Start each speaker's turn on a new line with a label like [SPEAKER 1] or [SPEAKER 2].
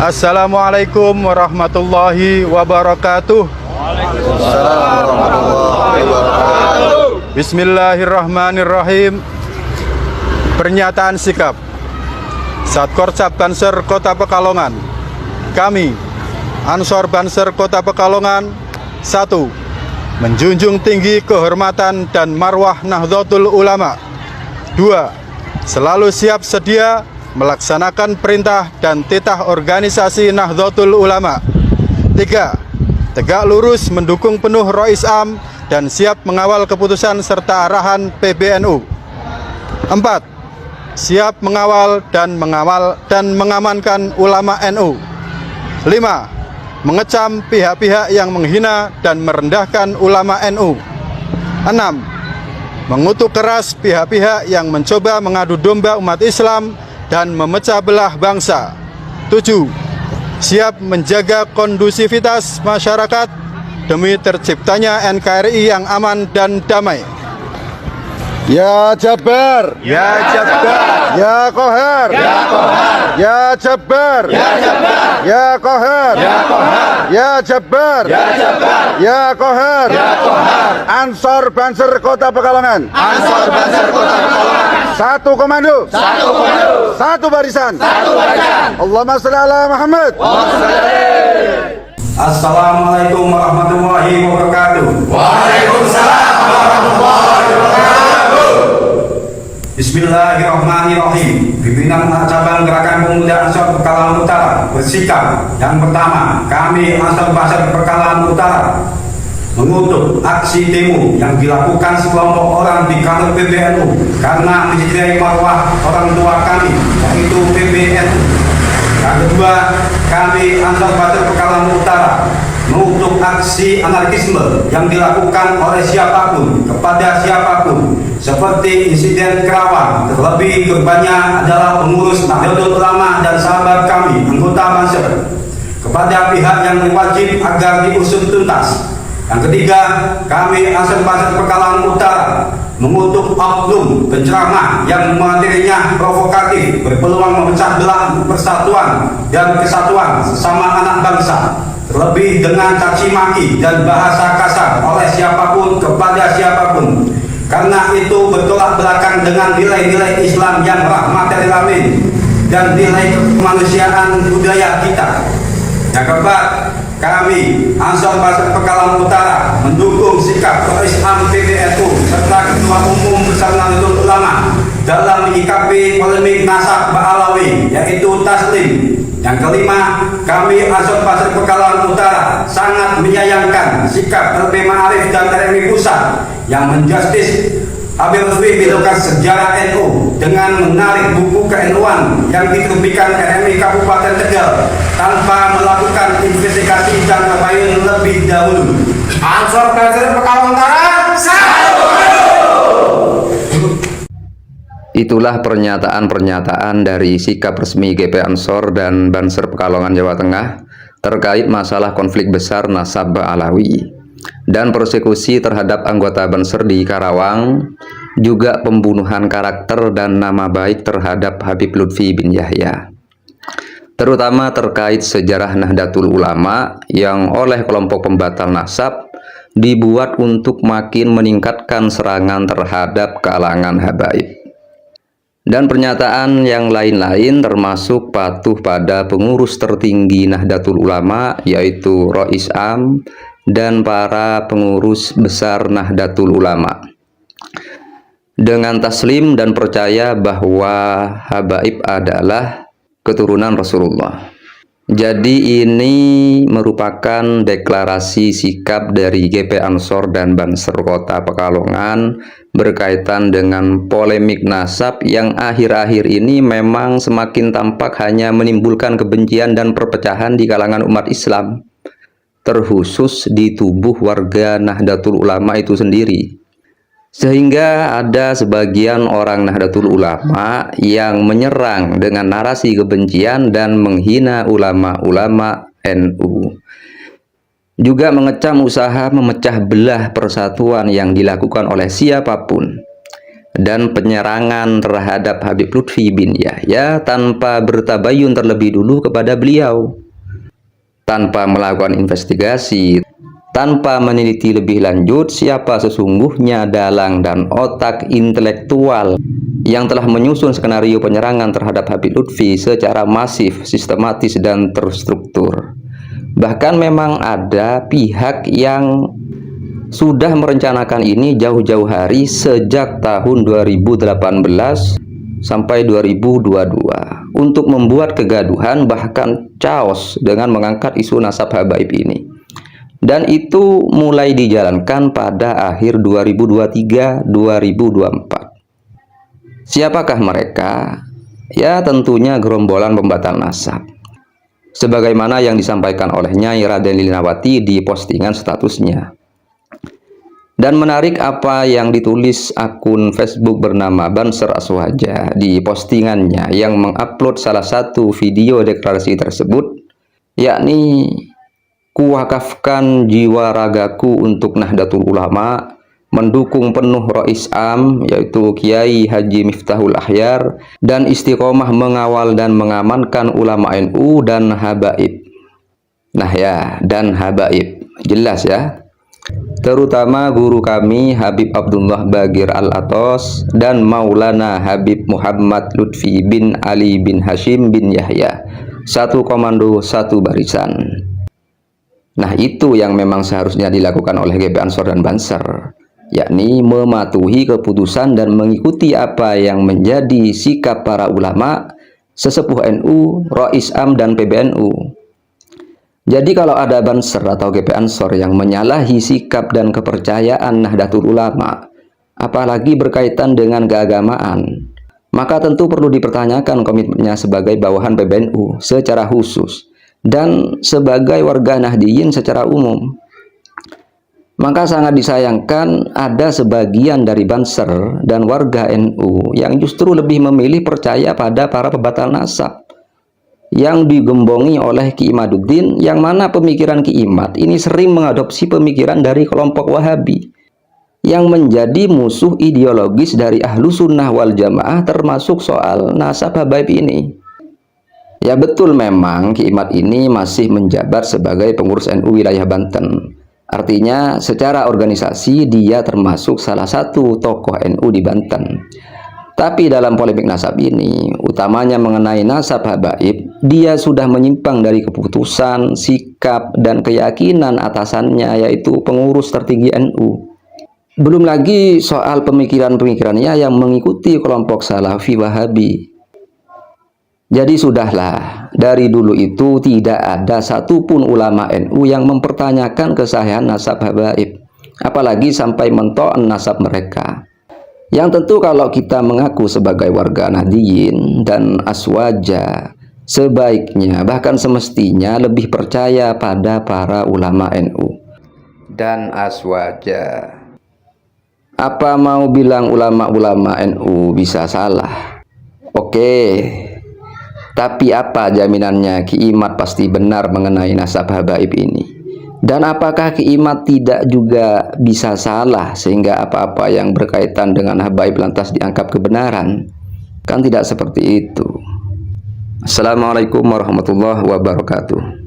[SPEAKER 1] Assalamualaikum warahmatullahi wabarakatuh.
[SPEAKER 2] Waalaikumsalam warahmatullahi wabarakatuh.
[SPEAKER 1] Bismillahirrahmanirrahim. Pernyataan sikap Satkorsab Banser Kota Pekalongan. Kami, Ansor Banser Kota Pekalongan, 1. Menjunjung tinggi kehormatan dan marwah Nahdlatul Ulama. 2. Selalu siap sedia melaksanakan perintah dan titah organisasi Nahdlatul Ulama. 3. Tegak lurus mendukung penuh Rois Am dan siap mengawal keputusan serta arahan PBNU. 4. Siap mengawal dan mengamankan ulama NU. 5. Mengecam pihak-pihak yang menghina dan merendahkan ulama NU. 6. Mengutuk keras pihak-pihak yang mencoba mengadu domba umat Islam dan memecah belah bangsa. 7. Siap menjaga kondusivitas masyarakat demi terciptanya NKRI yang aman dan damai.
[SPEAKER 2] Ya Jabbar,
[SPEAKER 1] Ya Jabbar,
[SPEAKER 2] ya Qahar,
[SPEAKER 1] Ya Qahar,
[SPEAKER 2] ya Jabbar,
[SPEAKER 1] Ya Jabbar,
[SPEAKER 2] ya Qahar,
[SPEAKER 1] Ya Qahar,
[SPEAKER 2] ya Jabbar,
[SPEAKER 1] Ya Jabbar,
[SPEAKER 2] ya Qahar,
[SPEAKER 1] Ya Qahar.
[SPEAKER 2] Ansor Banser Kota Pekalongan.
[SPEAKER 1] Ansor Banser Kota Pekalongan.
[SPEAKER 2] 1 komando,
[SPEAKER 1] 1 komando,
[SPEAKER 2] 1 barisan.
[SPEAKER 1] 1 barisan.
[SPEAKER 2] Allahumma shalli ala Muhammad.
[SPEAKER 3] Assalamualaikum warahmatullahi wabarakatuh.
[SPEAKER 1] Waalaikumsalam warahmatullahi wabarakatuh.
[SPEAKER 3] Bismillahirrahmanirrahim. Pimpinan cabang Gerakan Pemuda Ansor Pekalongan Utara bersikap. Yang pertama, kami Ansor Banser Pekalongan Utara mengutuk aksi demo yang dilakukan sekelompok orang di kantor PBNU karena mencederai marwah orang tua kami, yaitu PBNU. Yang kedua, kami Ansor Banser Pekalongan Utara mengutuk aksi anarkisme yang dilakukan oleh siapapun kepada siapapun, seperti insiden Kerawang. Terlebih korbannya adalah pengurus Nahdlatul Ulama dan sahabat kami, anggota Banser. Kepada pihak yang wajib agar diusut tuntas. Yang ketiga, kami Ansor Banser Pekalongan Utara mengutuk oknum penceramah yang materinya provokatif, berpeluang memecah belah persatuan dan kesatuan sesama anak bangsa, terlebih dengan caci maki dan bahasa kasar oleh siapapun kepada siapapun, karena itu bertolak belakang dengan nilai-nilai Islam yang rahmatil lil alamin dan nilai kemanusiaan budaya kita. Yang keempat, kami Ansor Banser Pekalongan Utara mendukung sikap Rois Am PBNU serta Ketua Umum Besar Nahdlatul Ulama dalam menyikapi polemik nasab Ba'alawi, yaitu Taslim. Yang kelima, kami Ansor Banser Pekalongan Utara sangat menyayangkan sikap LP Ma'arif dan RMI Pusat yang menjustis Habib Lutfi Bilokan Sejarah NU dengan menarik buku ke-NU-an yang diterbitkan RMI Kabupaten Tegal tanpa melakukan investigasi dan tabayun lebih dahulu.
[SPEAKER 4] Ansor Banser Pekalongan Utara,
[SPEAKER 5] Itulah pernyataan-pernyataan dari sikap resmi GP Ansor dan Banser Pekalongan Jawa Tengah terkait masalah konflik besar nasab Ba'alawi dan persekusi terhadap anggota Banser di Karawang, juga pembunuhan karakter dan nama baik terhadap Habib Lutfi bin Yahya, terutama terkait sejarah Nahdlatul Ulama yang oleh kelompok pembatal nasab dibuat untuk makin meningkatkan serangan terhadap kalangan habaib. Dan pernyataan yang lain-lain termasuk patuh pada pengurus tertinggi Nahdlatul Ulama, yaitu Rois Am dan para pengurus besar Nahdlatul Ulama, dengan taslim dan percaya bahwa habaib adalah keturunan Rasulullah. Jadi ini merupakan deklarasi sikap dari GP Ansor dan Banser Kota Pekalongan berkaitan dengan polemik nasab yang akhir-akhir ini memang semakin tampak hanya menimbulkan kebencian dan perpecahan di kalangan umat Islam, terkhusus di tubuh warga Nahdlatul Ulama itu sendiri. Sehingga ada sebagian orang Nahdlatul Ulama yang menyerang dengan narasi kebencian dan menghina ulama-ulama NU. Juga mengecam usaha memecah belah persatuan yang dilakukan oleh siapapun. dan penyerangan terhadap Habib Lutfi bin Yahya tanpa bertabayun terlebih dulu kepada beliau, tanpa melakukan investigasi, tanpa meneliti lebih lanjut siapa sesungguhnya dalang dan otak intelektual yang telah menyusun skenario penyerangan terhadap Habib Lutfi secara masif, sistematis, dan terstruktur. Bahkan memang ada pihak yang sudah merencanakan ini jauh-jauh hari sejak tahun 2018 sampai 2022 untuk membuat kegaduhan, bahkan chaos dengan mengangkat isu nasab habaib ini. Dan itu mulai dijalankan pada akhir 2023-2024. Siapakah mereka? Ya, tentunya gerombolan pembatal nasab, sebagaimana yang disampaikan oleh Nyai Raden Lilinawati di postingan statusnya. Dan menarik apa yang ditulis akun Facebook bernama Banser Aswaja di postingannya yang mengupload salah satu video deklarasi tersebut, yakni kuwakafkan jiwa ragaku untuk Nahdlatul Ulama, mendukung penuh Rais Am yaitu Kiai Haji Miftahul Akhyar, dan istiqomah mengawal dan mengamankan ulama NU dan habaib. Nah ya, dan habaib jelas ya, terutama guru kami Habib Abdullah Bagir Al-Atos dan Maulana Habib Muhammad Lutfi bin Ali bin Hashim bin Yahya, satu komando satu barisan. Nah, itu yang memang seharusnya dilakukan oleh GP Ansor dan Banser, yakni mematuhi keputusan dan mengikuti apa yang menjadi sikap para ulama, sesepuh NU, Rais Am, dan PBNU. Jadi kalau ada Banser atau GP Ansor yang menyalahi sikap dan kepercayaan Nahdlatul Ulama, apalagi berkaitan dengan keagamaan, maka tentu perlu dipertanyakan komitmennya sebagai bawahan PBNU secara khusus dan sebagai warga Nahdiyin secara umum. Maka sangat disayangkan ada sebagian dari Banser dan warga NU yang justru lebih memilih percaya pada para pembatal nasab yang digembongi oleh Ki Imaduddin, yang mana pemikiran Ki Imad ini sering mengadopsi pemikiran dari kelompok Wahabi yang menjadi musuh ideologis dari Ahlu Sunnah wal Jamaah, termasuk soal nasab habaib ini. Ya betul, memang Ki Imad ini masih menjabat sebagai pengurus NU wilayah Banten. Artinya secara organisasi dia termasuk salah satu tokoh NU di Banten. Tapi dalam polemik nasab ini, utamanya mengenai nasab habaib, dia sudah menyimpang dari keputusan, sikap, dan keyakinan atasannya, yaitu pengurus tertinggi NU. Belum lagi soal pemikiran-pemikirannya yang mengikuti kelompok Salafi Wahabi. Jadi sudahlah, dari dulu itu tidak ada satupun ulama NU yang mempertanyakan kesahihan nasab habaib, apalagi sampai mentoan nasab mereka. Yang tentu kalau kita mengaku sebagai warga Nahdiyin dan Aswaja, sebaiknya bahkan semestinya lebih percaya pada para ulama NU dan Aswaja. Apa mau bilang ulama-ulama NU bisa salah? Oke, tapi apa jaminannya Ki Imad pasti benar mengenai nasab habaib ini? Dan apakah Ki Imad tidak juga bisa salah sehingga apa-apa yang berkaitan dengan habaib lantas dianggap kebenaran? Kan tidak seperti itu. Assalamualaikum warahmatullahi wabarakatuh.